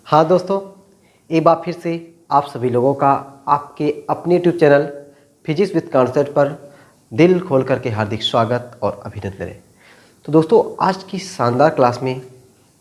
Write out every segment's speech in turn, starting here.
हाँ दोस्तों, एक बार फिर से आप सभी लोगों का आपके अपने YouTube channel physics with concept पर दिल खोल करके हार्दिक स्वागत और अभिनंदन है। तो दोस्तों, आज की शानदार क्लास में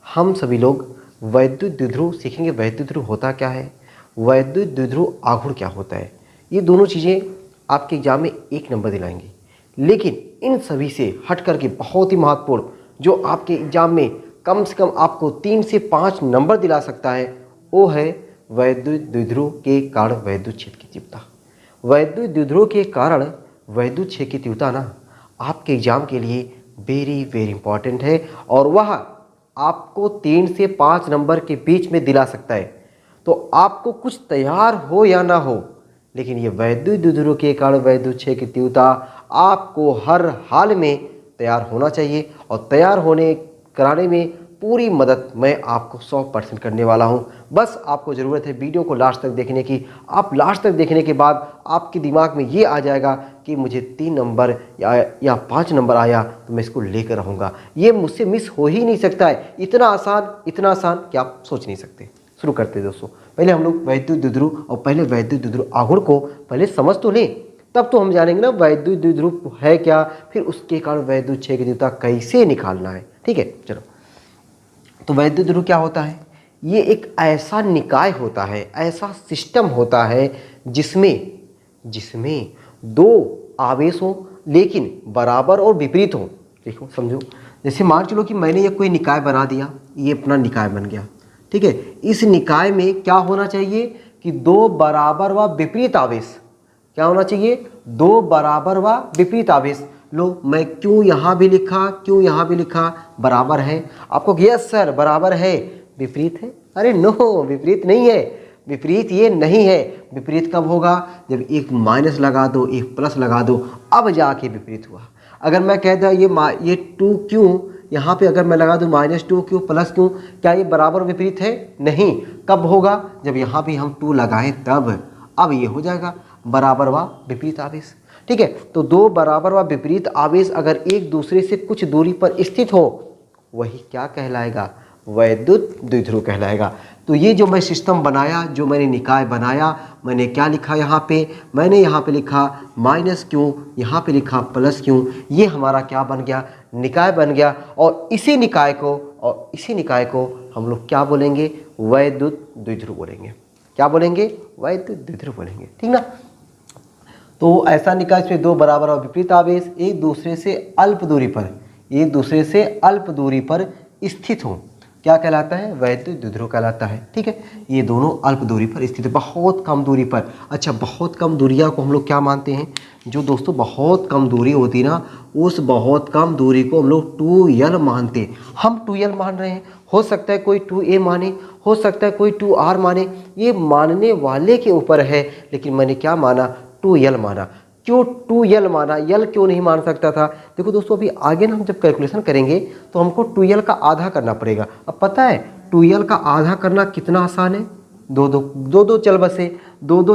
हम सभी लोग वैद्युत द्विध्रुव सीखेंगे। वैद्युत द्विध्रुव होता क्या है, वैद्युत द्विध्रुव आघूर्ण क्या होता है, ये दोनों चीज़ें आपके एग्जाम में 1 नंबर दिलाएंगी। लेकिन इन सभी से हट करके बहुत ही महत्वपूर्ण, जो आपके एग्जाम में कम से कम आपको 3 से 5 नंबर दिला सकता है, वो है वैद्युत द्विध्रुव के कारण वैद्युत क्षेत्र की तीव्रता। वैद्युत द्विध्रुव के कारण वैद्युत क्षेत्र की तीव्रता ना आपके एग्जाम के लिए वेरी वेरी इंपॉर्टेंट है और वह आपको 3 से 5 नंबर के बीच में दिला सकता है। तो आपको कुछ तैयार हो या ना हो, लेकिन ये वैद्युत द्विध्रुव के कारण वैद्युत क्षेत्र की तीव्रता आपको हर हाल में तैयार होना चाहिए और तैयार होने कराने में पूरी मदद मैं आपको 100% करने वाला हूं। बस आपको ज़रूरत है वीडियो को लास्ट तक देखने की। आप लास्ट तक देखने के बाद आपके दिमाग में ये आ जाएगा कि मुझे 3 नंबर या 5 नंबर आया तो मैं इसको लेकर रहूँगा, ये मुझसे मिस हो ही नहीं सकता है। इतना आसान कि आप सोच नहीं सकते। शुरू करते हैं दोस्तों। पहले हम लोग वैद्युत द्विध्रुव और पहले वैद्युत द्विध्रुव आघूर्ण को पहले समझ तो लें, तब तो हम जानेंगे ना वैद्युत द्विध्रुव है क्या, फिर उसके कारण वैद्युत क्षेत्र की तीव्रता कैसे निकालना है। ठीक है, चलो। तो वैद्युत द्विध्रुव क्या होता है? ये एक ऐसा निकाय होता है, ऐसा सिस्टम होता है जिसमें 2 आवेश हो लेकिन बराबर और विपरीत हो। देखो समझो, जैसे मान चलो कि मैंने ये कोई निकाय बना दिया, ये अपना निकाय बन गया। ठीक है, इस निकाय में क्या होना चाहिए कि 2 बराबर व विपरीत आवेश, क्या होना चाहिए? 2 बराबर व विपरीत आवेश। लो, मैं क्यों यहाँ भी लिखा, क्यों यहाँ भी लिखा? बराबर है। आपको यस सर बराबर है, विपरीत है? अरे नो, विपरीत नहीं है, विपरीत ये नहीं है। विपरीत कब होगा? जब एक माइनस लगा दो, एक प्लस लगा दो, अब जाके विपरीत हुआ। अगर मैं कह दूँ ये 2 क्यों, यहाँ पे अगर मैं लगा दूँ -2 क्यों, प्लस क्यों, क्या ये बराबर विपरीत है? नहीं। कब होगा? जब यहाँ भी हम 2 लगाएं तब। अब ये हो जाएगा बराबर व विपरीत आवेश। ठीक है, तो 2 बराबर व विपरीत आवेश अगर एक दूसरे से कुछ दूरी पर स्थित हो, वही क्या कहलाएगा? वैद्युत द्विध्रुव कहलाएगा। तो ये जो मैं सिस्टम बनाया, जो मैंने निकाय बनाया, मैंने क्या लिखा यहाँ पे? मैंने यहाँ पे लिखा -क्यों, यहाँ पे लिखा +क्यों। ये हमारा क्या बन गया? निकाय बन गया। और इसी निकाय को हम लोग क्या बोलेंगे? वैद्युत द्विध्रुव बोलेंगे। क्या बोलेंगे? वैद्युत द्विध्रुव बोलेंगे। ठीक ना? तो ऐसा निकाय इसमें 2 बराबर और विपरीत आवेश एक दूसरे से अल्प दूरी पर स्थित हो, क्या कहलाता है? वैद्युत द्विध्रुव कहलाता है। ठीक है, ये दोनों अल्प दूरी पर स्थित है, बहुत कम दूरी पर। अच्छा, बहुत कम दूरियां को हम लोग क्या मानते हैं? जो दोस्तों बहुत कम दूरी होती है ना, उस बहुत कम दूरी को हम लोग 2l मानते हैं। हम 2l मान रहे हैं, हो सकता है कोई 2a माने, हो सकता है कोई 2r माने, ये मानने वाले के ऊपर है। लेकिन मैंने क्या माना? 2l माना। क्यों 2l माना? यल क्यों नहीं मान सकता था? देखो दोस्तों, अभी आगे ना हम जब कैलकुलेशन करेंगे तो हमको 2l का आधा करना पड़ेगा। अब पता है 2l का आधा करना कितना आसान है? 2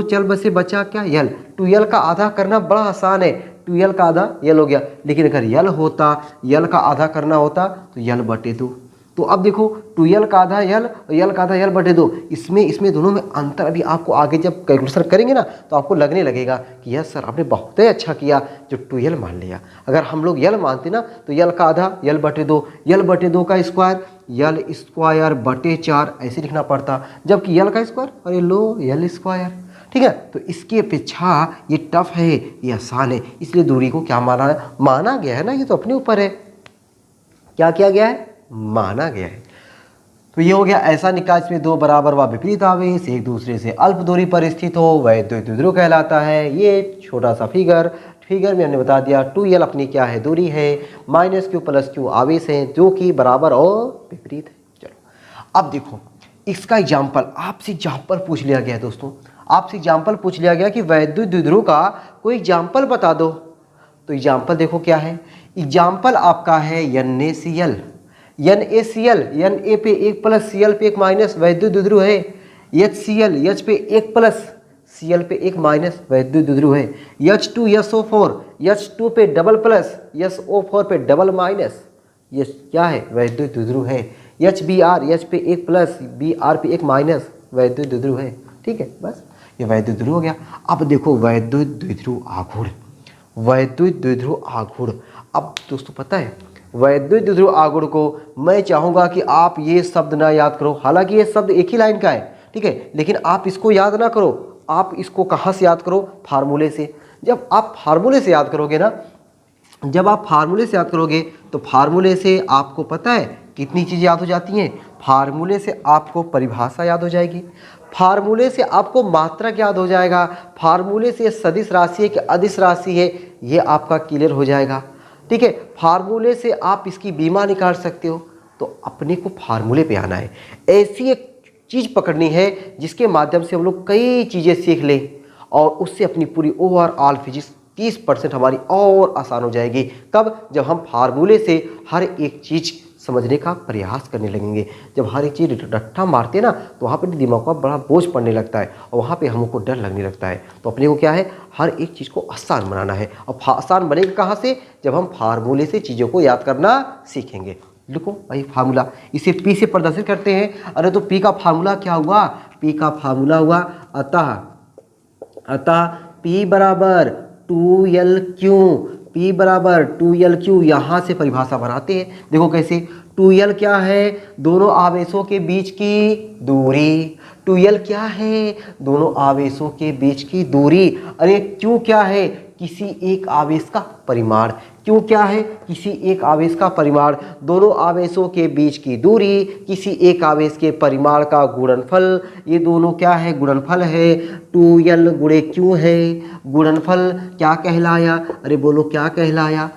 चल बसे बचा क्या? यल। 2l का आधा करना बड़ा आसान है, 2l का आधा यल हो गया। लेकिन अगर यल का आधा करना होता तो यल बटे 2। तो अब देखो 2l का आधा यल और यल का आधा यल बटे 2, इसमें दोनों में अंतर अभी आपको आगे जब कैलकुलेशन करेंगे ना तो आपको लगने लगेगा कि यस सर आपने बहुत ही अच्छा किया जो 2l मान लिया। अगर हम लोग यल मानते ना तो यल का आधा यल बटे 2, यल बटे 2 का स्क्वायर यल स्क्वायर बटे 4 ऐसे लिखना पड़ता, जबकि यल का स्क्वायर अरे लो यल स्क्वायर। ठीक है, तो इसकी अपेक्षा ये टफ है, ये आसान है, इसलिए दूरी को क्या माना गया है ना, ये तो अपने ऊपर है, क्या किया गया है? माना गया है। तो ये हो गया ऐसा निकाय में 2 बराबर व विपरीत आवेश एक दूसरे से अल्प दूरी पर स्थित हो, वैद्युत द्विध्रुव कहलाता है। ये छोटा सा फिगर में हमने बता दिया 2l अपनी क्या है? दूरी है, -q +q आवेश है जो कि बराबर और विपरीत है। चलो अब देखो इसका एग्जाम्पल, आपसे एग्जाम्पल पूछ लिया गया है दोस्तों, आपसे एग्जाम्पल पूछ लिया गया कि वैद्युत द्विध्रुव का कोई एग्जाम्पल बता दो। तो एग्जाम्पल देखो क्या है? एग्जाम्पल आपका है NaCl, Na पे 1 Cl पे 1 वैद्युत द्विध्रुव है। HCl, H पे 1 Cl पे 1 वैद्युत द्विध्रुव है। H2SO4, H2 पे डबल प्लस, SO4 पे डबल माइनस, ये क्या है? वैद्युत द्विध्रुव है। एच बी आर, एच पे एक प्लस, बी आर पे एक माइनस, वैद्युत द्विध्रुव है। ठीक है, बस ये वैद्युत द्विध्रुव हो गया। अब देखो वैद्युत द्विध्रुव आघूर्ण, वैद्युत द्विध्रुव आघूर्ण। अब दोस्तों पता है वैद्युत द्विध्रुव आघूर्ण को मैं चाहूँगा कि आप ये शब्द ना याद करो, हालांकि ये शब्द एक ही लाइन का है, ठीक है, लेकिन आप इसको याद ना करो। आप इसको कहाँ से याद करो? फार्मूले से। जब आप फार्मूले से याद करोगे ना, जब आप फार्मूले से याद करोगे तो फार्मूले से आपको पता है कितनी चीज़ें याद हो जाती हैं। फार्मूले से आपको परिभाषा याद हो जाएगी, फार्मूले से आपको मात्रक याद हो जाएगा, फार्मूले से सदिश राशि है कि अदिश राशि है ये आपका क्लियर हो जाएगा। ठीक है, फार्मूले से आप इसकी बीमा निकाल सकते हो। तो अपने को फार्मूले पे आना है, ऐसी एक चीज़ पकड़नी है जिसके माध्यम से हम लोग कई चीज़ें सीख लें और उससे अपनी पूरी ओवरऑल फिजिक्स 30% हमारी और आसान हो जाएगी। कब? जब हम फार्मूले से हर एक चीज़ समझने का प्रयास करने लगेंगे। जब हर एक चीज़ रट्टा मारते हैं ना तो वहाँ पर दिमाग का बड़ा बोझ पड़ने लगता है और वहाँ पे हमको डर लगने लगता है। तो अपने को क्या है, हर एक चीज़ को आसान बनाना है। और आसान बनेगा कहाँ से? जब हम फार्मूले से चीज़ों को याद करना सीखेंगे। लिखो भाई फार्मूला, इसे पी से प्रदर्शित करते हैं। अरे तो पी का फार्मूला क्या हुआ? पी का फार्मूला हुआ अतः P बराबर 2L/Q, P बराबर 2L/Q। यहाँ से परिभाषा बनाते हैं, देखो कैसे। 2L क्या है? दोनों आवेशों के बीच की दूरी। 2L क्या है? दोनों आवेशों के बीच की दूरी। अरे Q क्या है? किसी एक आवेश का परिमाण। Q क्या है? किसी एक आवेश का परिमाण। दोनों आवेशों के बीच की दूरी, किसी एक आवेश के परिमाण का गुणनफल। ये दोनों क्या है? गुणनफल है। 2L गुणे Q है। गुणनफल क्या कहलाया? अरे बोलो क्या कहलाया?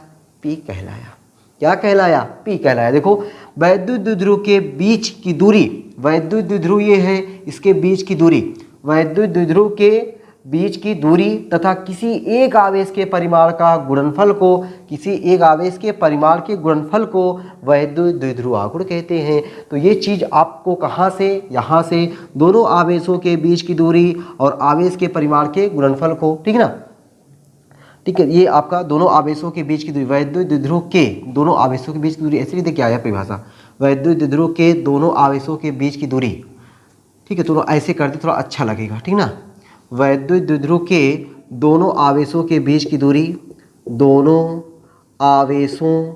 P कहलाया। क्या कहलाया? P कहलाया। देखो वैद्युत द्विध्रुव के बीच की दूरी, वैद्युत द्विध्रुव ये है, इसके बीच की दूरी, वैद्युत द्विध्रुव के बीच की दूरी तथा किसी एक आवेश के परिमाण का गुणनफल को, किसी एक आवेश के परिमाण के गुणनफल को वैद्युत द्विध्रुव आघूर्ण कहते हैं। तो ये चीज़ आपको कहाँ से? यहाँ से दोनों आवेशों के बीच की दूरी और आवेश के परिमाण के गुणनफल को, ठीक है ना। ठीक है, ये आपका दोनों आवेशों के बीच की दूरी, वैद्युत द्विध्रुव के दोनों आवेशों के बीच की दूरी, ऐसे लिख के आया परिभाषा, वैद्युत द्विध्रुव के दोनों आवेशों के बीच की दूरी। ठीक है, थोड़ा ऐसे कर दे, थोड़ा अच्छा लगेगा, ठीक ना। वैद्युत द्विध्रुव के दोनों आवेशों के बीच की दूरी, दोनों आवेशों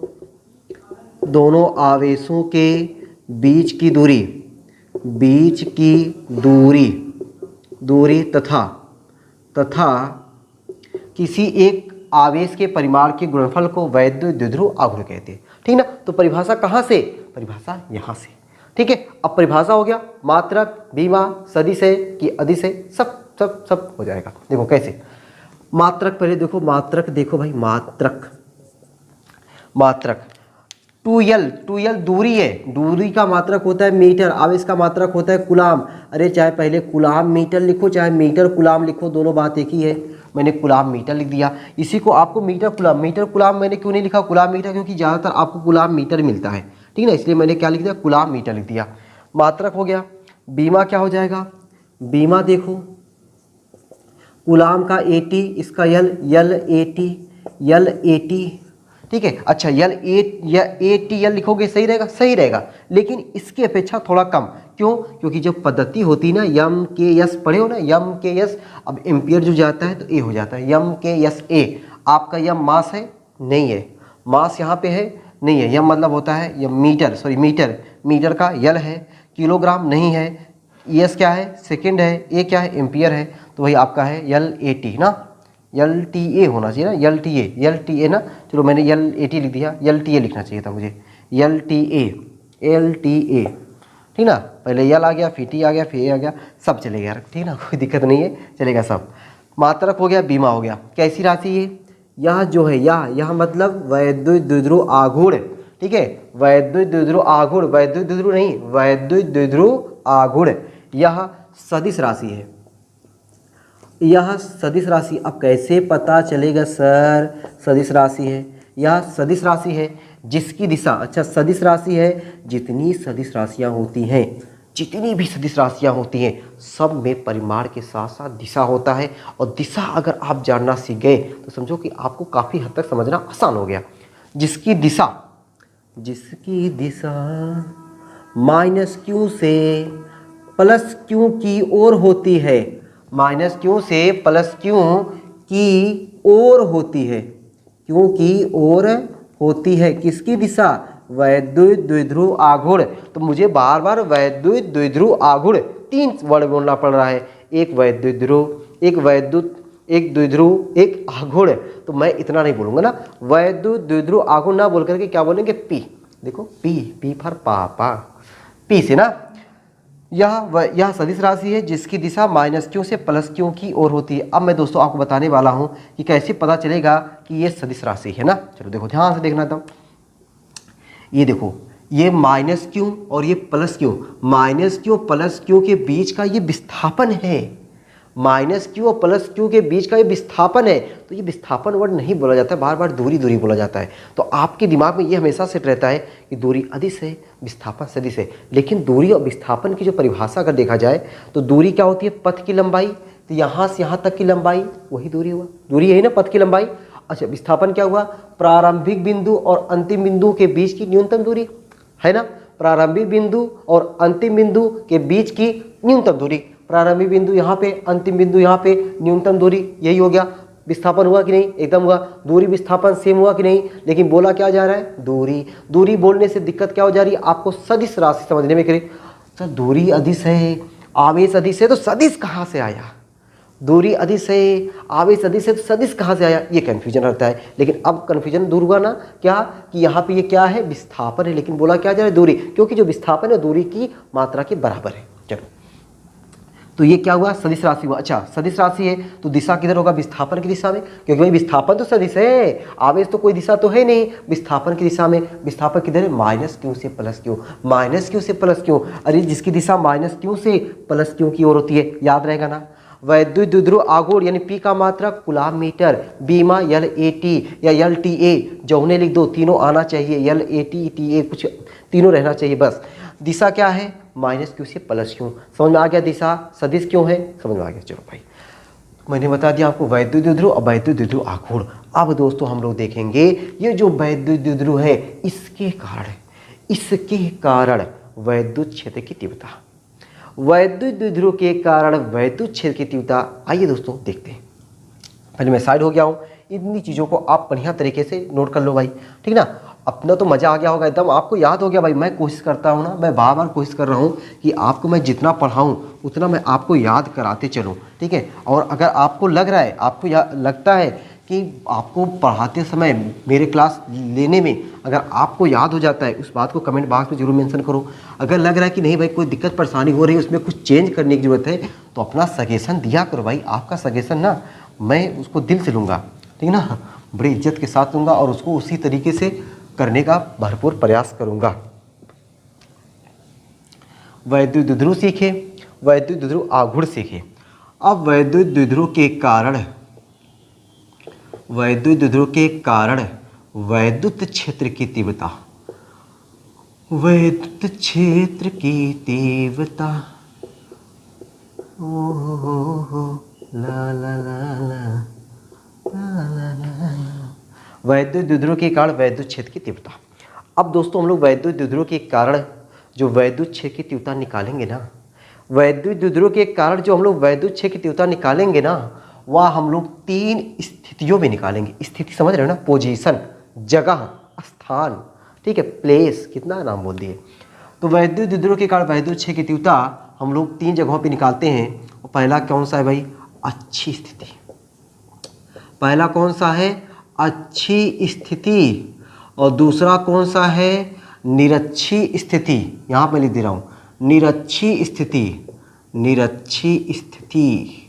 के बीच की दूरी, दूरी तथा किसी एक आवेश के परिमाण के गुणनफल को वैद्युत द्विध्रुव आघूर्ण कहते हैं। ठीक ना। तो परिभाषा कहाँ से? परिभाषा यहाँ से। ठीक है, अब परिभाषा हो गया, मात्रक, बीमा, सदिश है कि अदिश है, सब सब सब हो जाएगा। देखो कैसे, मात्रक पहले देखो, मात्रक देखो भाई, मात्रक 2L दूरी है, दूरी का मात्रक होता है मीटर, आवेश का मात्रक होता है कुलाम। अरे चाहे पहले कुलाम मीटर लिखो, चाहे मीटर कुलाम लिखो, दोनों बात एक ही है। मैंने कुलाम मीटर लिख दिया, इसी को आपको मीटर कुलाम मैंने क्यों नहीं लिखा कुलाम मीटर? क्योंकि ज़्यादातर आपको कुलाम मीटर मिलता है, ठीक है ना, इसलिए मैंने क्या लिख दिया? कुलाम मीटर लिख दिया। मात्रक हो गया। बीमा क्या हो जाएगा? बीमा देखो, कुलाम का AT, इसका L AT, ठीक है। अच्छा ATL लिखोगे, सही रहेगा? सही रहेगा, लेकिन इसकी अपेक्षा थोड़ा कम। क्यों? क्योंकि जो पद्धति होती है ना, MKS पढ़े हो ना, MKS, अब एम्पियर जो जाता है तो A हो जाता है, MKSA। आपका यम मास है? नहीं है, मास यहाँ पे है? नहीं है। यम मतलब होता है यह मीटर का L है, किलोग्राम नहीं है। ES क्या है? सेकेंड है। A क्या है? एम्पियर है। तो वही आपका है LAT ना, LTA होना चाहिए ना, LTA ना। चलो मैंने LAT लिख दिया, LTA लिखना चाहिए था मुझे, LTA, ठीक ना। पहले L आ गया, फिर T आ गया, फिर A आ गया, सब चलेगा यार, ठीक ना, कोई दिक्कत नहीं है, चलेगा सब। मात्रक हो गया, बीमा हो गया। कैसी राशि है? यह जो है, यह मतलब वैद्युत द्विध्रुव आघूर्ण, ठीक है, वैद्युत द्विध्रुव आघूर्ण, वैद्युत द्विध्रुव नहीं, वैद्युत द्विध्रुव आघूर्ण। यह सदिश राशि है, यह सदिश राशि। अब कैसे पता चलेगा सर सदिश राशि है? यह सदिश राशि है जिसकी दिशा, अच्छा सदिश राशि है, जितनी सदिश राशियाँ होती हैं, जितनी भी सदिश राशियाँ होती हैं, सब में परिमाण के साथ साथ दिशा होता है। और दिशा अगर आप जानना सीख गए तो समझो कि आपको काफ़ी हद तक समझना आसान हो गया। जिसकी दिशा माइनस क्यू से प्लस क्यू की ओर होती है, माइनस क्यू से प्लस क्यू की ओर होती है, क्यू की ओर होती है। किसकी दिशा? वैद्युत द्विध्रुव आघूर्ण। तो मुझे बार बार वैद्युत द्विध्रुव आघूर्ण 3 वर्ड बोलना पड़ रहा है, एक वैद्युत ध्रुव, एक वैद्युत, एक द्विध्रुव, एक आघूर्ण। तो मैं इतना नहीं बोलूंगा ना, वैद्युत द्विध्रुव आघूर्ण ना बोल करके क्या बोलेंगे? पी। देखो पी फॉर पापा, पी से ना। यह सदिश राशि है जिसकी दिशा माइनस क्यू से प्लस क्यू की ओर होती है। अब मैं दोस्तों आपको बताने वाला हूं कि कैसे पता चलेगा कि ये सदिश राशि है ना। चलो देखो ध्यान से देखना था, ये देखो ये माइनस क्यू और ये plus Q, minus Q plus Q के बीच का ये विस्थापन है, माइनस क्यू और प्लस क्यू के बीच का ये विस्थापन है। तो ये विस्थापन वर्ड नहीं बोला जाता है, बार बार दूरी दूरी बोला जाता है। तो आपके दिमाग में ये हमेशा सेट रहता है कि दूरी अदिश है, विस्थापन सदिश है। लेकिन दूरी और विस्थापन की जो परिभाषा अगर देखा जाए तो दूरी क्या होती है? पथ की लंबाई। तो यहाँ से यहाँ तक की लंबाई वही दूरी हुआ, दूरी यही ना, पथ की लंबाई। अच्छा, विस्थापन क्या हुआ? प्रारंभिक बिंदु और अंतिम बिंदु के बीच की न्यूनतम दूरी, है ना। प्रारंभिक बिंदु और अंतिम बिंदु के बीच की न्यूनतम दूरी, प्रारंभिक बिंदु यहाँ पे, अंतिम बिंदु यहाँ पे, न्यूनतम दूरी, यही हो गया। विस्थापन हुआ कि नहीं? एकदम हुआ। दूरी विस्थापन सेम हुआ कि नहीं? लेकिन बोला क्या जा रहा है? दूरी। दूरी बोलने से दिक्कत क्या हो जा रही है? आपको सदिश राशि समझने में करें। सर दूरी अदिश है, आवेश अदिश है, तो सदिश कहाँ से आया? दूरी अदिश है, आवेश अदिश है, तो सदिश कहाँ से आया? ये कन्फ्यूजन रहता है। लेकिन अब कन्फ्यूजन दूर हुआ ना, क्या कि यहाँ पे ये क्या है? विस्थापन है, लेकिन बोला क्या जा रहा है? दूरी, क्योंकि जो विस्थापन है दूरी की मात्रा के बराबर है। चलो, तो ये क्या हुआ? सदिश राशि हुआ। अच्छा, सदिश राशि है तो दिशा किधर होगा? विस्थापन की दिशा में, क्योंकि भाई विस्थापन तो सदिश है, आवेश तो कोई दिशा तो है नहीं। विस्थापन की दिशा में, विस्थापन किधर है? माइनस क्यू से प्लस क्यू, माइनस क्यू से प्लस क्यू। अरे जिसकी दिशा माइनस क्यू से प्लस क्यू की ओर होती है, याद रहेगा ना। वैद्युत द्विध्रुव आघूर्ण यानी पी का मात्रा कूलाम मीटर, बीमा LAT या LTA, जौने लिख दो, तीनों आना चाहिए, LAT TA कुछ तीनों रहना चाहिए बस। दिशा क्या है? माइनस क्यू से प्लस क्यू। समझ में आ गया? दिशा सदिश क्यों है? समझ में आ गया। चलो भाई, मैंने बता दिया आपको वैद्युत द्विध्रुव और वैद्युत द्विध्रुव आघूर्ण। अब दोस्तों हम लोग देखेंगे ये जो वैद्युत द्विध्रुव है इसके कारण वैद्युत क्षेत्र की तीव्रता, वैद्युत द्विध्रुव के कारण वैद्युत क्षेत्र की तीव्रता। आइए दोस्तों देखते हैं। पहले मैं साइड हो गया हूँ, इतनी चीज़ों को आप बढ़िया तरीके से नोट कर लो भाई, ठीक ना। अपना तो मज़ा आ गया होगा एकदम, आपको याद हो गया भाई। मैं कोशिश करता हूँ ना, मैं बार बार कोशिश कर रहा हूँ कि आपको मैं जितना पढ़ाऊँ उतना मैं आपको याद कराते चलूँ, ठीक है। और अगर आपको लग रहा है, आपको लगता है कि आपको पढ़ाते समय मेरे क्लास लेने में अगर आपको याद हो जाता है, उस बात को कमेंट बॉक्स में जरूर मेंशन करो। अगर लग रहा है कि नहीं भाई कोई दिक्कत परेशानी हो रही है, उसमें कुछ चेंज करने की ज़रूरत है, तो अपना सजेशन दिया करो भाई। आपका सजेशन ना मैं उसको दिल से लूँगा, ठीक ना, बड़ी इज्जत के साथ लूँगा और उसको उसी तरीके से करने का भरपूर प्रयास करूँगा। वैद्युत द्विध्रुव सीखे, वैद्युत द्विध्रुव आघूर्ण सीखे। अब वैद्युत द्विध्रुव के कारण वैद्युत क्षेत्र की तीव्रता, वैद्युत क्षेत्र की तीव्रता, ओ ला ला ला ला ला ला। वैद्युत द्विध्रुव के कारण वैद्युत क्षेत्र की तीव्रता। अब दोस्तों हम लोग वैद्युत द्विध्रुव के कारण जो वैद्युत क्षेत्र की तीव्रता निकालेंगे ना, वैद्युत द्विध्रुव के कारण जो हम लोग वैद्युत क्षेत्र की तीव्रता निकालेंगे ना, वह हम लोग 3 स्थितियों में निकालेंगे। स्थिति समझ रहे हो ना? पोजीशन, जगह, स्थान, ठीक है, प्लेस, कितना नाम बोल दिए। तो वैद्युत द्विध्रुव के कारण वैद्युत क्षेत्र की तीव्रता हम लोग 3 जगहों पे निकालते हैं। और पहला कौन सा है भाई? अच्छी स्थिति। पहला कौन सा है? अच्छी स्थिति। और दूसरा कौन सा है? निरक्षी स्थिति। यहाँ पे लिख दे रहा हूँ, निरक्षी स्थिति, निरक्षी स्थिति,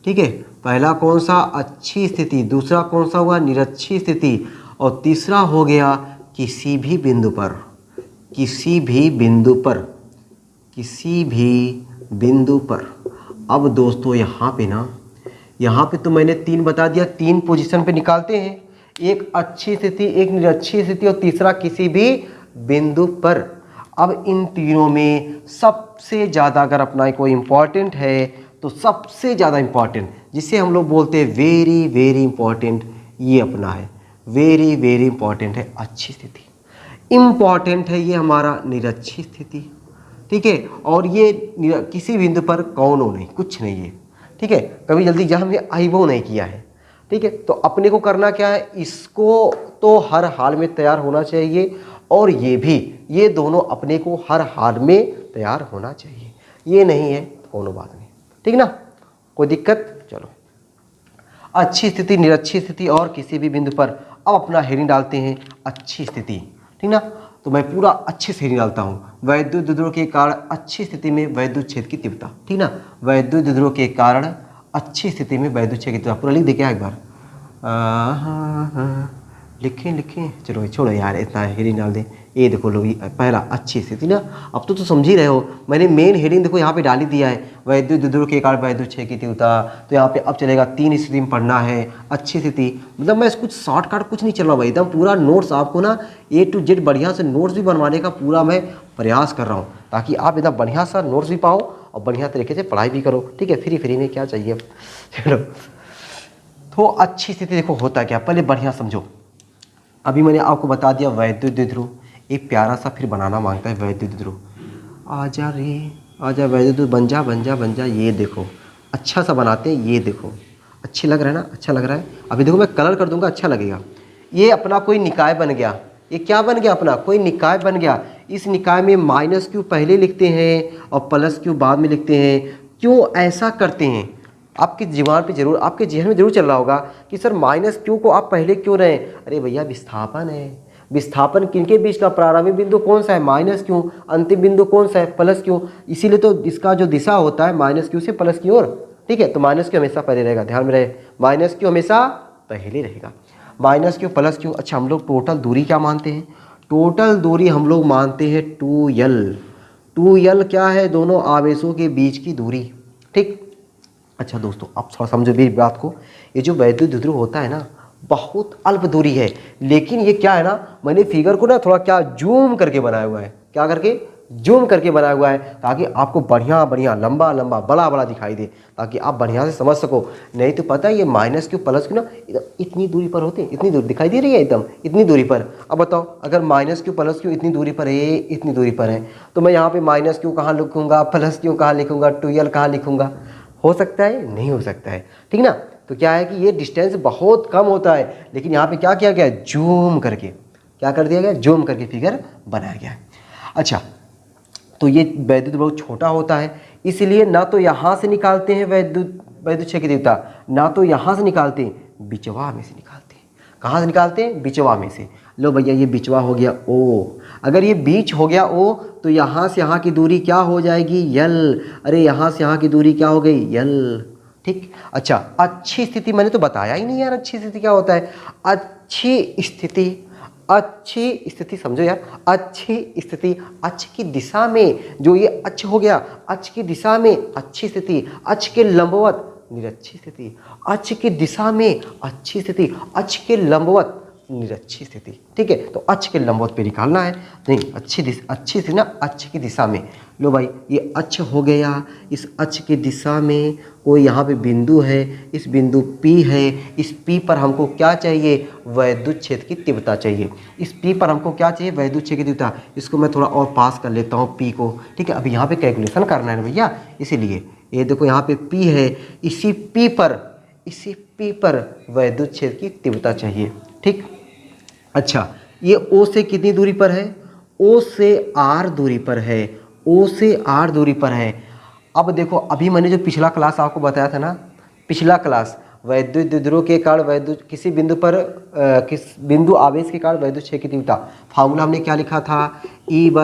ठीक है। पहला कौन सा? अच्छी स्थिति। दूसरा कौन सा हुआ? निरक्षी स्थिति। और तीसरा हो गया किसी भी बिंदु पर, किसी भी बिंदु पर, किसी भी बिंदु पर। अब दोस्तों यहाँ पे ना, यहाँ पे तो मैंने 3 बता दिया, 3 पोजीशन पे निकालते हैं, एक अच्छी स्थिति, एक निरक्षी स्थिति और तीसरा किसी भी बिंदु पर। अब इन तीनों में सबसे ज़्यादा अगर अपना कोई इम्पॉर्टेंट है तो सबसे ज़्यादा इम्पॉर्टेंट जिसे हम लोग बोलते हैं वेरी वेरी इम्पॉर्टेंट, ये अपना है, वेरी वेरी इम्पॉर्टेंट है अच्छी स्थिति। इम्पॉर्टेंट है ये हमारा निरक्षी स्थिति ठीक है, और ये किसी बिंदु पर कौनो नहीं, कुछ नहीं है, ठीक है, कभी जल्दी जहाँ हमने आई वो नहीं किया है, ठीक है। तो अपने को करना क्या है, इसको तो हर हाल में तैयार होना चाहिए, और ये भी, ये दोनों अपने को हर हाल में तैयार होना चाहिए। ये नहीं है तो कोनो बात नहीं, ठीक ना, कोई दिक्कत। चलो, अच्छी स्थिति, निरक्षी स्थिति और किसी भी बिंदु पर अब अपना हेडिंग डालते हैं अच्छी स्थिति, ठीक ना। तो मैं पूरा अच्छे से हेडिंग डालता हूँ, वैद्युत द्विध्रुव के कारण अच्छी स्थिति में वैद्युत क्षेत्र की तीव्रता, ठीक ना। वैद्युत द्विध्रुव के कारण अच्छी स्थिति में वैद्युत क्षेत्र की तीव्रता, पूरा लिख दे क्या एक बार, लिखें, चलो छोड़ो यार, इतना हेडिंग डाल दें। ये देखो लो, पहला अच्छी स्थिति ना, अब तो समझ ही रहे हो, मैंने मेन हेडिंग देखो यहाँ पे डाल ही दिया है, वैद्युत द्विध्रुव के कारण वैद्युत क्षेत्र की तीव्रता। तो यहाँ पे अब चलेगा 3 स्थिति में पढ़ना है अच्छी स्थिति, मतलब मैं कुछ शॉर्टकट कुछ नहीं चल रहा भाई, एकदम पूरा नोट्स आपको ना A to Z बढ़िया से नोट्स भी बनवाने का पूरा मैं प्रयास कर रहा हूँ, ताकि आप एकदम बढ़िया सा नोट्स भी पाओ और बढ़िया तरीके से पढ़ाई भी करो, ठीक है। फ्री में क्या चाहिए। चलो, तो अच्छी स्थिति देखो होता क्या, पहले बढ़िया समझो। अभी मैंने आपको बता दिया वैद्युत द्विध्रुव, एक प्यारा सा फिर बनाना मांगता है वैद्युत द्विध्रुव। आजा रे आजा वैद्युत द्विध्रुव, बन जा, ये देखो अच्छा सा बनाते हैं, ये देखो अच्छी लग रहा है ना, अच्छा लग रहा है। अभी देखो मैं कलर कर दूंगा, अच्छा लगेगा। ये अपना कोई निकाय बन गया, ये क्या बन गया, अपना कोई निकाय बन गया। इस निकाय में -q पहले लिखते हैं और +q बाद में लिखते हैं। क्यों ऐसा करते हैं, आपकी जीवन पे जरूर, आपके जेहन में जरूर चल रहा होगा कि सर -q को आप पहले क्यों रहे। अरे भैया विस्थापन है, विस्थापन किनके बीच का प्रारंभिक बिंदु कौन सा है, -q, अंतिम बिंदु कौन सा है, +q, इसीलिए तो इसका जो दिशा होता है -q से प्लस की ओर, ठीक है। तो -q हमेशा पहले रहेगा, ध्यान में रहे, -q हमेशा पहले रहेगा, -q +q। अच्छा, हम लोग टोटल दूरी क्या मानते हैं, टोटल दूरी हम लोग मानते हैं 2l। 2l क्या है, दोनों आवेशों के बीच की दूरी, ठीक। अच्छा दोस्तों, आप थोड़ा समझो मेरी बात को, ये जो वैद्युत द्विध्रुव होता है ना, बहुत अल्प दूरी है, लेकिन ये क्या है ना, मैंने फिगर को ना थोड़ा क्या जूम करके बनाया हुआ है, क्या करके जूम करके बनाया हुआ है, ताकि आपको बढ़िया लंबा बड़ा दिखाई दे, ताकि आप बढ़िया से समझ सको। नहीं तो पता है ये -q +q ना इतनी दूरी पर होते हैं, इतनी दूर दिखाई दे रही है एकदम इतनी दूरी पर। अब बताओ, अगर -q +q इतनी दूरी पर है, इतनी दूरी पर है, तो मैं यहाँ पे -q कहाँ लिखूंगा, +q कहाँ लिखूंगा, 2l कहाँ लिखूंगा, हो सकता है, नहीं हो सकता है, ठीक ना। तो क्या है कि ये डिस्टेंस बहुत कम होता है, लेकिन यहाँ पे क्या किया गया, जूम करके, क्या कर दिया गया, जूम करके फिगर बनाया गया है। अच्छा, तो ये वैद्युत द्विध्रुव छोटा होता है, इसलिए ना तो यहाँ से निकालते हैं वैद्युत क्षेत्र की तीव्रता, ना तो यहाँ से निकालते हैं, बिचवा में से निकालते हैं। कहाँ से निकालते हैं, बिचवा में से। लो भैया, ये बिचवा हो गया O, अगर ये बीच हो गया O, तो यहाँ से यहाँ की दूरी क्या हो जाएगी, l। अरे यहाँ से यहाँ की दूरी क्या हो गई, l, ठीक। अच्छा, अच्छी स्थिति मैंने तो बताया ही नहीं यार, अच्छी स्थिति क्या होता है। अच्छी स्थिति समझो यार, अच्छी स्थिति, अक्ष की दिशा में, जो ये अक्ष हो गया, अक्ष की दिशा में अच्छी स्थिति, अक्ष के लंबवत निरक्षी स्थिति, अक्ष की दिशा में अच्छी स्थिति, अक्ष के लंबवत निरक्षी स्थिति, ठीक है। तो अक्ष के लंबवत पे निकालना है, नहीं अच्छी थी ना, अक्ष की दिशा में। लो भाई, ये अक्ष हो गया, इस अक्ष की दिशा में कोई यहाँ पे बिंदु है, इस बिंदु P है, इस P पर हमको क्या चाहिए, वैद्युत क्षेत्र की तीव्रता चाहिए। इस P पर हमको क्या चाहिए, वैद्युत क्षेत्र की तीव्रता। इसको मैं थोड़ा और पास कर लेता हूँ P को, ठीक है। अभी यहाँ पे कैलकुलेशन करना है भैया, इसीलिए ये देखो यहाँ पे P है, इसी P पर वैद्युत क्षेत्र की तीव्रता चाहिए, ठीक। अच्छा, ये O से कितनी दूरी पर है, O से R दूरी पर है, O से R दूरी पर है। अब देखो, अभी मैंने जो पिछला क्लास आपको बताया था ना, पिछला क्लास, वैद्युत द्विध्रुव के कारण वैद्युत किसी बिंदु पर किस बिंदु आवेश के कारण वैद्युत क्षेत्र की तीव्रता, फार्मूला हमने क्या लिखा था, E =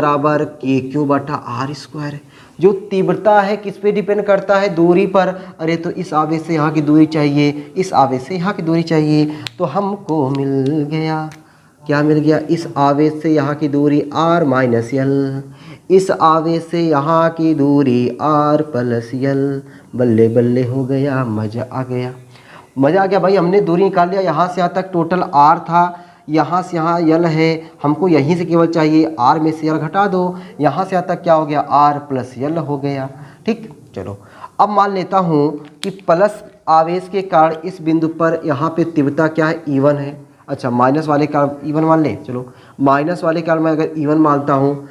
kq/r²। जो तीव्रता है किस पे डिपेंड करता है, दूरी पर। अरे तो इस आवेश से यहाँ की दूरी चाहिए, इस आवेश से यहाँ की दूरी चाहिए, तो हमको मिल गया, क्या मिल गया, इस आवेश से यहाँ की दूरी r - l, इस आवेश से यहाँ की दूरी r + l। बल्ले बल्ले हो गया, मज़ा आ गया भाई। हमने दूरी निकाल लिया, यहाँ से यहाँ तक टोटल r था, यहाँ से यहाँ l है, हमको यहीं से केवल चाहिए r में से l घटा दो, यहाँ से यहाँ तक क्या हो गया, r + l हो गया, ठीक। चलो, अब मान लेता हूँ कि प्लस आवेश के कारण इस बिंदु पर यहाँ पे तीव्रता क्या है, E1 है। अच्छा, माइनस वाले कारण E1 मान लें, चलो माइनस वाले कारण मैं अगर E1 मानता हूँ,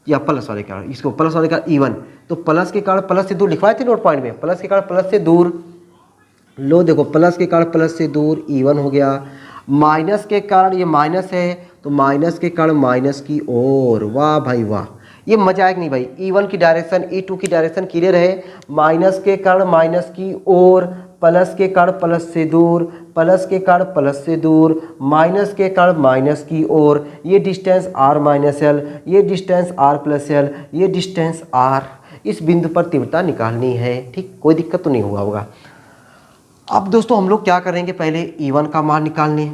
या प्लस वाले के कारण, इसको प्लस वाले का E1, तो प्लस के कारण प्लस से दूर लिखवाए थे नोट पॉइंट में, प्लस के कारण प्लस से दूर, लो देखो प्लस के कारण प्लस से दूर E1 हो गया, माइनस के कारण ये माइनस है तो माइनस के कारण माइनस की ओर, वाह भाई वाह, ये मजा आएगा नहीं भाई। E1 की डायरेक्शन E2 की डायरेक्शन क्लियर है, माइनस के कारण माइनस की ओर, प्लस के कारण प्लस से दूर, प्लस के कारण प्लस से दूर, माइनस के कारण माइनस की ओर, ये डिस्टेंस r माइनस एल, ये डिस्टेंस r प्लस एल, ये डिस्टेंस r, इस बिंदु पर तीव्रता निकालनी है। ठीक, कोई दिक्कत तो नहीं हुआ होगा। अब दोस्तों हम लोग क्या करेंगे, पहले E1 का मान निकाल लें,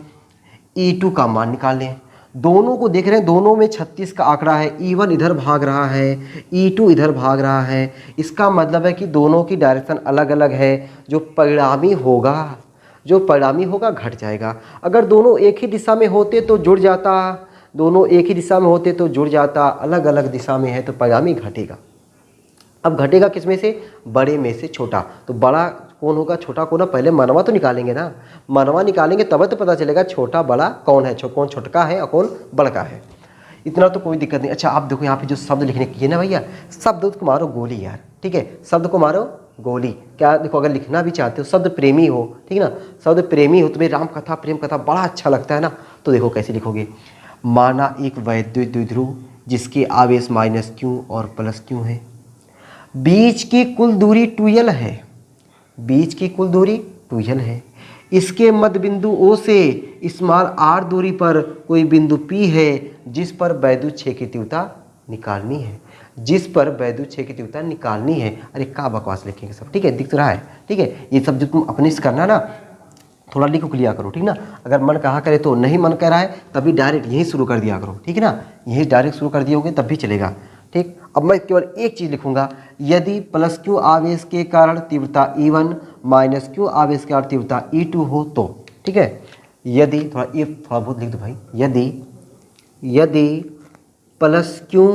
E2 का मान निकाल लें। दोनों को देख रहे हैं, दोनों में 36 का आंकड़ा है, E1 इधर भाग रहा है, E2 इधर भाग रहा है, इसका मतलब है कि दोनों की डायरेक्शन अलग अलग है, जो परिणामी होगा घट जाएगा। अगर दोनों एक ही दिशा में होते तो जुड़ जाता, दोनों एक ही दिशा में होते तो जुड़ जाता, अलग अलग दिशा में है तो परिणामी घटेगा। अब घटेगा किस में से, बड़े में से छोटा, तो बड़ा कौन होगा, छोटा कौन है, पहले मनवा तो निकालेंगे ना, मनवा निकालेंगे तब तो पता चलेगा छोटा बड़ा कौन है, कौन छोटका है और कौन बड़का है। इतना तो कोई दिक्कत नहीं। अच्छा आप देखो यहाँ पे जो शब्द लिखने की है ना भैया, शब्द को मारो गोली यार, ठीक है, शब्द को मारो गोली। क्या देखो, अगर लिखना भी चाहते हो, शब्द प्रेमी हो, ठीक है ना, शब्द प्रेमी हो, तुम्हें राम कथा प्रेम कथा बड़ा अच्छा लगता है ना, तो देखो कैसे लिखोगे, माना एक वैद्युत द्विध्रुव जिसके आवेश माइनस क्यू और प्लस क्यू है, बीच की कुल दूरी 2l है, बीच की कुल दूरी 2l है, इसके मध्य बिंदु O से स्मॉल r दूरी पर कोई बिंदु P है जिस पर वैद्युत क्षेत्र की तीव्रता निकालनी है, जिस पर वैद्युत क्षेत्र की तीव्रता निकालनी है। अरे क्या बकवास लिखेंगे सब, ठीक है, दिख तो रहा है, ठीक है, ये सब जो तुम अपने से करना ना, थोड़ा लिखो लिया करो, ठीक ना। अगर मन कहा करे तो, नहीं मन कर रहा है तभी डायरेक्ट यहीं शुरू कर दिया करो, ठीक है ना, यहीं डायरेक्ट शुरू कर दियोगे तब भी चलेगा। ठीक, अब मैं केवल एक चीज़ लिखूंगा, यदि प्लस क्यू आवेश के कारण तीव्रता E1 माइनस क्यू आवेश के कारण तीव्रता E2 हो तो, ठीक है, यदि थोड़ा बहुत लिख दो भाई, यदि प्लस क्यू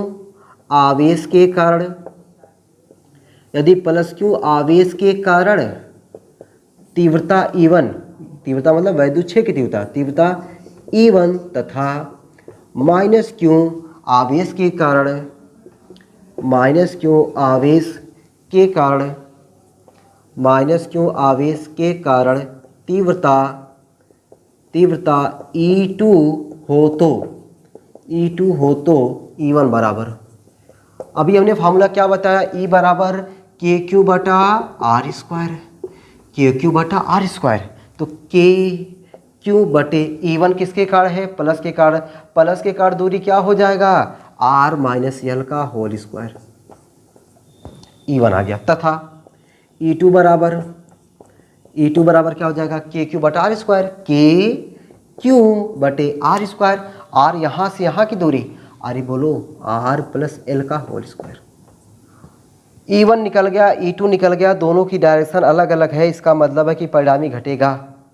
आवेश के कारण, यदि प्लस क्यू आवेश के कारण तीव्रता E1, तीव्रता मतलब वैद्युत क्षेत्र की तीव्रता E1 तथा माइनस क्यू आवेश के कारण, माइनस क्यू आवेश के कारण, माइनस क्यू आवेश के कारण तीव्रता E2 हो तो, E2 हो तो E1 बराबर, अभी हमने फार्मूला क्या बताया, E बराबर KQ बटा R स्क्वायर, KQ बटा R स्क्वायर, तो KQ बटे E1 किसके कारण है, प्लस के कारण, प्लस के कारण दूरी क्या हो जाएगा, R माइनस एल का होल स्क्वायर, E1 आ गया, तथा E2 बराबर क्या हो जाएगा, KQ बटा R स्क्वायर, KQ बटे R स्क्वायर, R यहाँ से यहाँ की दूरी, अरे बोलो R प्लस एल का होल स्क्वायर, E1 निकल गया, E2 निकल गया, दोनों की डायरेक्शन अलग अलग है, इसका मतलब है कि परिणामी घटेगा,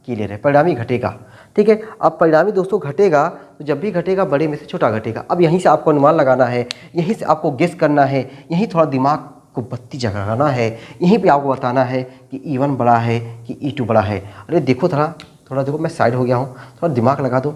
क्लियर है, परिणामी घटेगा, ठीक है। अब परिणामी दोस्तों घटेगा, तो जब भी घटेगा बड़े में से छोटा घटेगा। अब यहीं से आपको अनुमान लगाना है, यहीं से आपको गेस करना है, यहीं थोड़ा दिमाग को बत्ती जगाना है, यहीं पे आपको बताना है कि E1 बड़ा है कि E2 बड़ा है। अरे देखो थोड़ा देखो, मैं साइड हो गया हूँ, थोड़ा दिमाग लगा दो,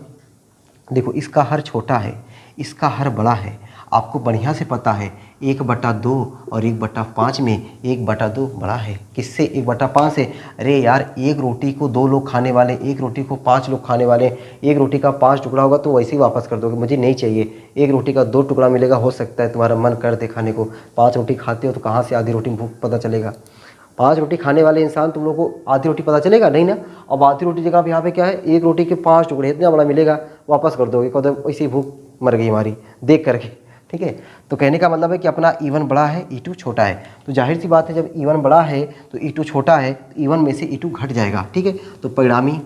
देखो इसका हर छोटा है, इसका हर बड़ा है, आपको बढ़िया से पता है 1/2 और 1/5 में 1/2 बड़ा है, किससे 1/5 से। अरे यार, एक रोटी को 2 लोग खाने वाले, एक रोटी को 5 लोग खाने वाले, एक रोटी का 5 टुकड़ा होगा तो वैसे ही वापस कर दोगे, मुझे नहीं चाहिए, एक रोटी का 2 टुकड़ा मिलेगा, हो सकता है तुम्हारा मन कर दे खाने को। 5 रोटी खाते हो तो कहाँ से आधी रोटी भूख पता चलेगा, 5 रोटी खाने वाले इंसान तुम लोग को आधी रोटी पता चलेगा नहीं ना। अब आधी रोटी जगह यहाँ पे क्या है, एक रोटी के 5 टुकड़े, इतना बड़ा मिलेगा, वापस कर दोगे, कदम वैसे ही भूख मर गई हमारी देख करके, ठीक है। तो कहने का मतलब है कि अपना E1 बड़ा है, E2 छोटा है, तो जाहिर सी बात है जब E1 बड़ा है तो E2 छोटा है, तो E1 में से E2 घट जाएगा, ठीक है। तो परिणामी,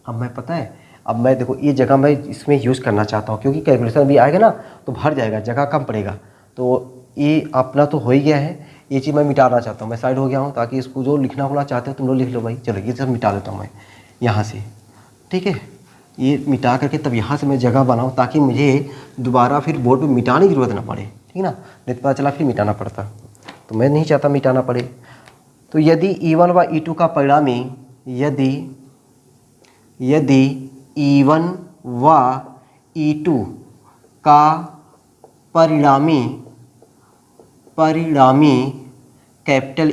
अब मैं पता है, अब मैं देखो ये जगह मैं इसमें यूज़ करना चाहता हूँ, क्योंकि कैलकुलेशन भी आएगा ना तो भर जाएगा, जगह कम पड़ेगा, तो ये अपना तो हो ही गया है, ये चीज़ मैं मिटाना चाहता हूँ, मैं साइड हो गया हूँ, ताकि इसको जो लिखना होना चाहते हो तुम लोग लिख लो भाई। चलो ये सब मिटा देता हूँ मैं यहाँ से, ठीक है, ये मिटा करके तब यहाँ से मैं जगह बनाऊँ, ताकि मुझे दोबारा फिर बोर्ड पे मिटाने की ज़रूरत ना पड़े, ठीक ना, नहीं तो पता चला फिर मिटाना पड़ता, तो मैं नहीं चाहता मिटाना पड़े। तो यदि E1 व E2 का परिणामी, यदि E1 व E2 का परिणामी कैपिटल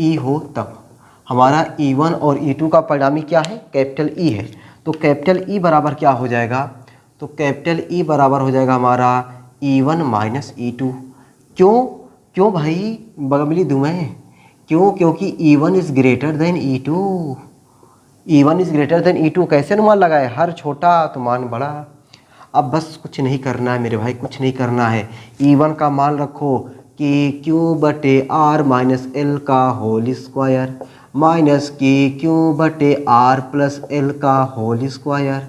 ई हो तब हमारा E1 और E2 का परिणामी क्या है, कैपिटल ई है। तो कैपिटल ई बराबर क्या हो जाएगा, तो कैपिटल ई बराबर हो जाएगा हमारा E1 माइनस E2। क्यों भाई बगमली दुमें, क्यों, क्योंकि E1 is greater then E2। E1 is greater then E2 कैसे अनुमान लगाए, हर छोटा तो मान बड़ा। अब बस कुछ नहीं करना है मेरे भाई, कुछ नहीं करना है। E1 का मान रखो कि क्यू बटे आर माइनस एल का होल स्क्वायर माइनस की क्यू बटे आर प्लस एल का होल स्क्वायर।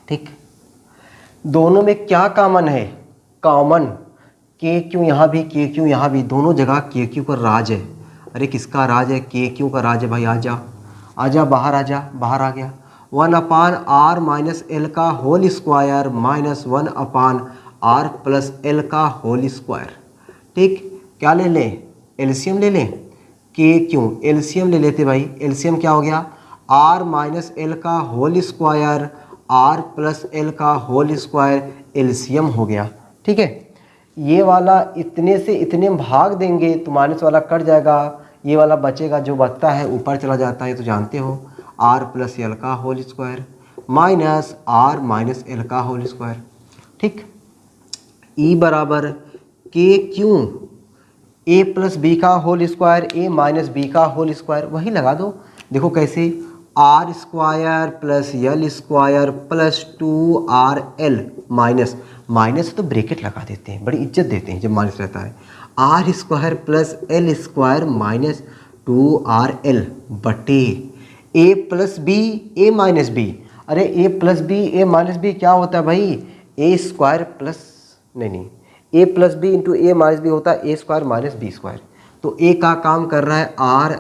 ठीक, दोनों में क्या कॉमन है, कॉमन के क्यू यहाँ भी, के क्यू यहाँ भी, दोनों जगह के क्यू का राज है। अरे किसका राज है, के क्यू का राज है भाई। आजा बाहर, आजा बाहर, आ गया। 1/r माइनस एल का whole square minus 1/r plus L का होल स्क्वायर। ठीक, क्या ले लें, एलसीएम ले लें, के क्यों एलसीएम ले लेते भाई। एलसीएम क्या हो गया, r माइनस एल का whole square r plus L का होल स्क्वायर, एलसीएम हो गया। ठीक है, ये वाला इतने से इतने में भाग देंगे तो माइनस वाला कट जाएगा, ये वाला बचेगा, जो बचता है ऊपर चला जाता है, तो जानते हो r प्लस एल का whole square minus r minus L का होल स्क्वायर। ठीक, E बराबर K Q a plus B का whole square a minus B का होल स्क्वायर, वही लगा दो। देखो कैसे, R square plus L square plus 2RL minus तो ब्रैकेट लगा देते हैं, बड़ी इज्जत देते हैं जब माइनस रहता है। R square plus L square minus 2RL बटे a plus B a minus B. अरे a plus B a minus B क्या होता है भाई, a स्क्वायर प्लस नहीं a plus B into A minus B होता है a square minus B square. तो a का काम कर रहा है r,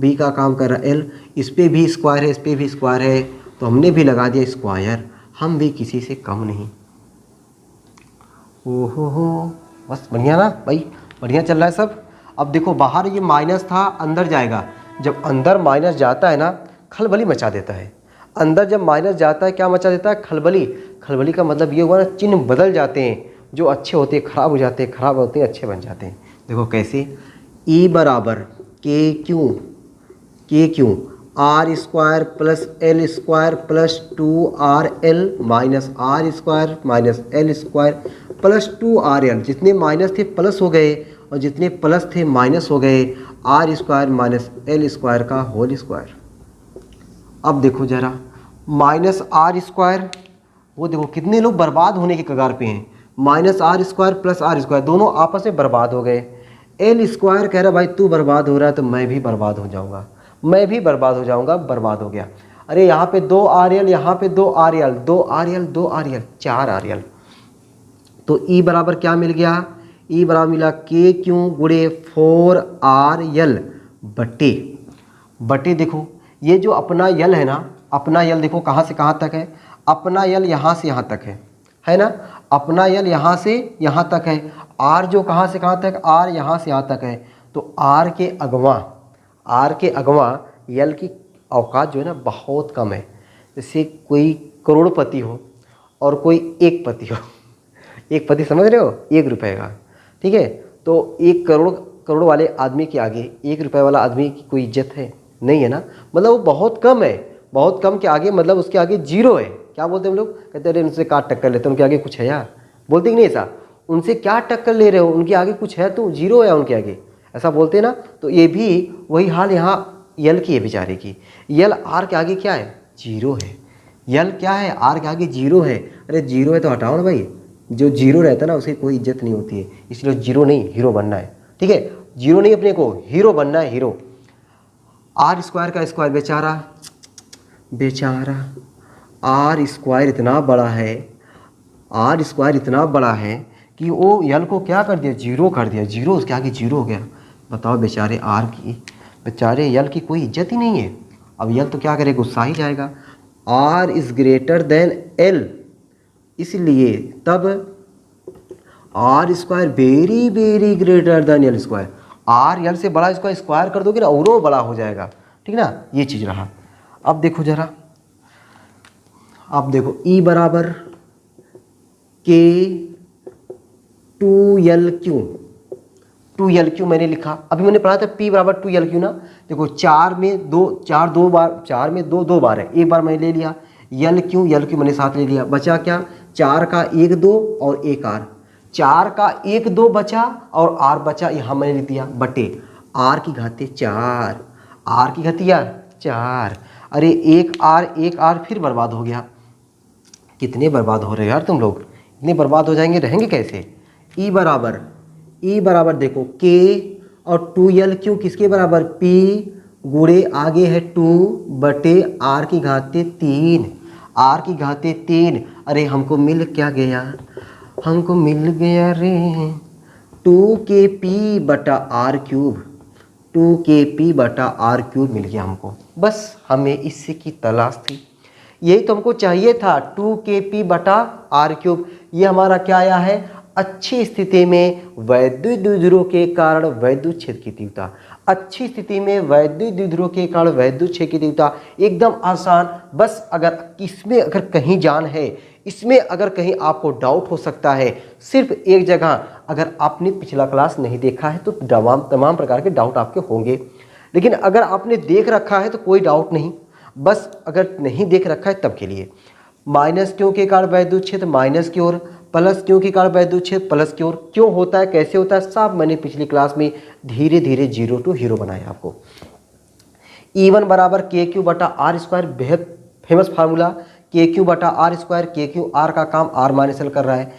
b का काम कर रहा है l, इस पे भी स्क्वायर है, इस पे भी स्क्वायर है, तो हमने भी लगा दिया स्क्वायर। हम भी किसी से कम नहीं। ओहो बस बढ़िया ना भाई, बढ़िया चल रहा है सब। अब देखो बाहर ये माइनस था, अंदर जाएगा, जब अंदर माइनस जाता है ना खलबली मचा देता है। अंदर जब माइनस जाता है क्या मचा देता है, खलबली। खलबली का मतलब ये हुआ ना, चिन्ह बदल जाते हैं, जो अच्छे होते हैं खराब हो जाते हैं, खराब होते हैं अच्छे बन जाते हैं। देखो कैसे, E बराबर K Q R square plus L square plus 2RL minus R square minus L square plus 2RL। जितने माइनस थे प्लस हो गए और जितने प्लस थे माइनस हो गए, R square minus L square का होल स्क्वायर। अब देखो जरा, माइनस आर स्क्वायर, वो देखो कितने लोग बर्बाद होने के कगार पे हैं। Minus R square plus R square दोनों आपस में बर्बाद हो गए। एल स्क्वायर कह रहा भाई तू बर्बाद हो रहा है तो मैं भी बर्बाद हो जाऊंगा, मैं भी बर्बाद हो जाऊंगा, बर्बाद हो गया। अरे यहाँ पे 2RL, यहाँ पे 2RL, 2RL 2RL 4RL। तो E बराबर क्या मिल गया, E बराबर मिला के क्यों गुणे 4RL बटे देखो ये जो अपना यल है ना, अपना यल देखो कहाँ से कहाँ तक है, अपना यल यहाँ से यहाँ तक है ना, अपना यल यहाँ से यहाँ तक है। R जो कहाँ से कहाँ तक, R यहाँ से यहाँ तक है। तो R के अगवा यल की औकात जो है ना बहुत कम है। जैसे कोई करोड़पति हो और कोई एक पति हो, एक पति समझ रहे हो, 1 रुपये का, ठीक है। तो 1 करोड़ वाले आदमी के आगे 1 रुपये वाला आदमी की कोई इज्जत है नहीं है ना, मतलब वो बहुत कम है, बहुत कम के आगे, मतलब उसके आगे जीरो है। क्या बोलते हैं हम लोग, कहते हैं अरे उनसे क्या टक्कर लेते, उनके आगे कुछ है यार, बोलते कि नहीं ऐसा, उनसे क्या टक्कर ले रहे हो, उनके आगे कुछ है तो जीरो है उनके आगे, ऐसा बोलते हैं ना। तो ये भी वही हाल यहाँ यल की है बेचारे की। यल आर के आगे क्या है, जीरो है। यल क्या है, आर के आगे जीरो है। अरे जीरो है तो हटाओ ना भाई, जो जीरो रहता है ना उसे कोई इज्जत नहीं होती है, इसलिए जीरो नहीं हीरो बनना है, ठीक है। जीरो नहीं, अपने को हीरो बनना है, हीरो। आर स्क्वायर का स्क्वायर बेचारा आर स्क्वायर इतना बड़ा है, आर स्क्वायर इतना बड़ा है कि वो यल को क्या कर दिया, जीरो कर दिया, जीरो उसके आगे जीरो हो गया। बताओ बेचारे आर की, बेचारे यल की कोई इज्जत ही नहीं है। अब यल तो क्या करे, गुस्सा ही जाएगा। R is greater than L, इसलिए तब R square very very greater than L square. R L से बड़ा इसको स्क्वायर कर दोगे ना और वो बड़ा हो जाएगा, ठीक ना, ये चीज़ रहा। अब देखो जरा, अब देखो E बराबर के 2L क्यू, 2L क्यू मैंने लिखा। अभी मैंने पढ़ा था P बराबर 2L क्यू ना। देखो 4 में दो बार, 4 में दो बार है, एक बार मैंने ले लिया। L क्यू मैंने साथ ले लिया, बचा क्या, 4 का 1 2 और 1 R, 4 का 1 2 बचा और R बचा, यहाँ मैंने लिख दिया बटे R की घाते 4, R की घातिया 4। अरे एक R फिर बर्बाद हो गया। कितने बर्बाद हो रहे हो यार तुम लोग, इतने बर्बाद हो जाएंगे, रहेंगे कैसे। E बराबर देखो K और 2L क्यू किसके बराबर, P गुणे आगे है 2 बटे R की घाते 3, R की घाते 3। अरे हमको मिल क्या गया, हमको मिल गया रे 2KP बटा R क्यूब, 2KP बटा R क्यूब मिल गया हमको। बस हमें इससे की तलाश थी, यही तो हमको चाहिए था, 2KP बटा R क्यूब। ये हमारा क्या आया है, अच्छी स्थिति में वैद्युत द्विध्रुव के कारण वैद्युत क्षेत्र की तीव्रता। अच्छी स्थिति में वैद्युत द्विध्रुव के कारण वैद्युत क्षेत्र की तीव्रता एकदम आसान। बस अगर इसमें अगर कहीं जान है, इसमें अगर कहीं आपको डाउट हो सकता है, सिर्फ एक जगह, अगर आपने पिछला क्लास नहीं देखा है तो तमाम प्रकार के डाउट आपके होंगे, लेकिन अगर आपने देख रखा है तो कोई डाउट नहीं। बस अगर नहीं देख रखा है तब के लिए, माइनस क्यों के कारण वैद्युत क्षेत्र माइनस की ओर, प्लस क्यों के कारण वैद्युत क्षेत्र प्लस की ओर। क्यों होता है, कैसे होता है, सब मैंने पिछली क्लास में धीरे धीरे जीरो टू हीरो बनाया आपको। E1 बराबर KQ बटा R स्क्वायर, बेहद फेमस फार्मूला, KQ बटा R स्क्वायर। KQ R का काम R माइनस L कर रहा है,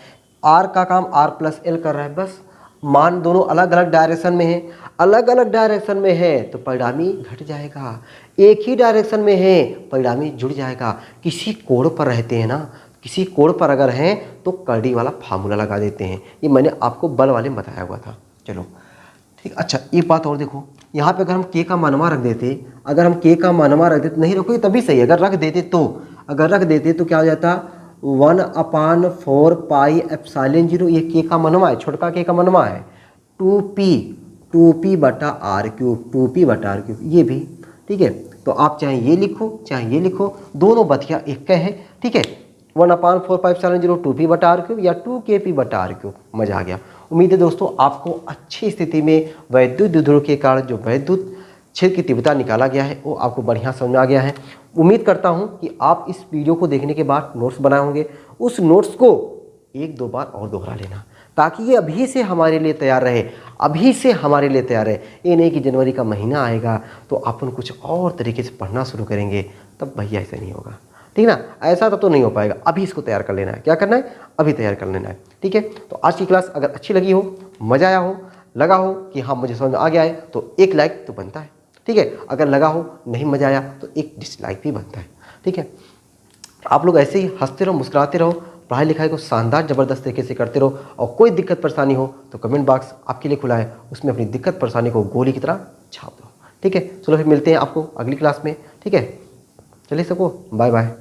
R का काम R प्लस L कर रहा है। बस मान दोनों अलग अलग डायरेक्शन में है, अलग अलग डायरेक्शन में है तो परिणामी घट जाएगा, एक ही डायरेक्शन में है परिणामी जुड़ जाएगा। किसी कोण पर रहते हैं ना, किसी कोण पर अगर हैं तो करडी वाला फार्मूला लगा देते हैं, ये मैंने आपको बल वाले में बताया हुआ था। चलो ठीक, अच्छा एक बात और देखो, यहाँ पे अगर हम K का मानवा रख देते, अगर हम K का मानवा रख देते, नहीं रखोगे तभी सही, अगर रख देते तो, अगर रख देते तो क्या हो जाता, 1/4 पाई एप्सिलॉन 0, ये K का मनवा है, छोटका K का मनवा है, 2P बटा R क्यूब, 2P बटा R क्यूब, ये भी ठीक है। तो आप चाहे ये लिखो चाहे ये लिखो, दोनों बतिया एक का है, ठीक है। 1/4 पाई एप्सिलॉन 0 2P बटा R क्यूब या 2KP बटा R क्यूब, मजा आ गया। उम्मीद है दोस्तों आपको अच्छी स्थिति में वैद्युत द्विध्रुव के कारण जो वैद्युत क्षेत्र की तीव्रता निकाला गया है वो आपको बढ़िया समझ में आ गया है। उम्मीद करता हूं कि आप इस वीडियो को देखने के बाद नोट्स बनाए होंगे, उस नोट्स को 1-2 बार और दोहरा लेना ताकि ये अभी से हमारे लिए तैयार रहे, अभी से हमारे लिए तैयार रहे। ये नहीं कि जनवरी का महीना आएगा तो अपन कुछ और तरीके से पढ़ना शुरू करेंगे, तब भैया ऐसा नहीं होगा, ठीक ना, ऐसा तो नहीं हो पाएगा। अभी इसको तैयार कर लेना है, क्या करना है, अभी तैयार कर लेना है, ठीक है। तो आज की क्लास अगर अच्छी लगी हो, मज़ा आया हो, लगा हो कि हाँ मुझे समझ में आ गया है तो एक लाइक तो बनता है, ठीक है। अगर लगा हो नहीं मज़ा आया तो एक डिसलाइक भी बनता है, ठीक है। आप लोग ऐसे ही हंसते रहो, मुस्कुराते रहो, पढ़ाई लिखाई को शानदार ज़बरदस्त तरीके से करते रहो, और कोई दिक्कत परेशानी हो तो कमेंट बॉक्स आपके लिए खुला है, उसमें अपनी दिक्कत परेशानी को गोली की तरह छाप दो, ठीक है। चलो फिर मिलते हैं आपको अगली क्लास में, ठीक है। चलिए सबको बाय बाय।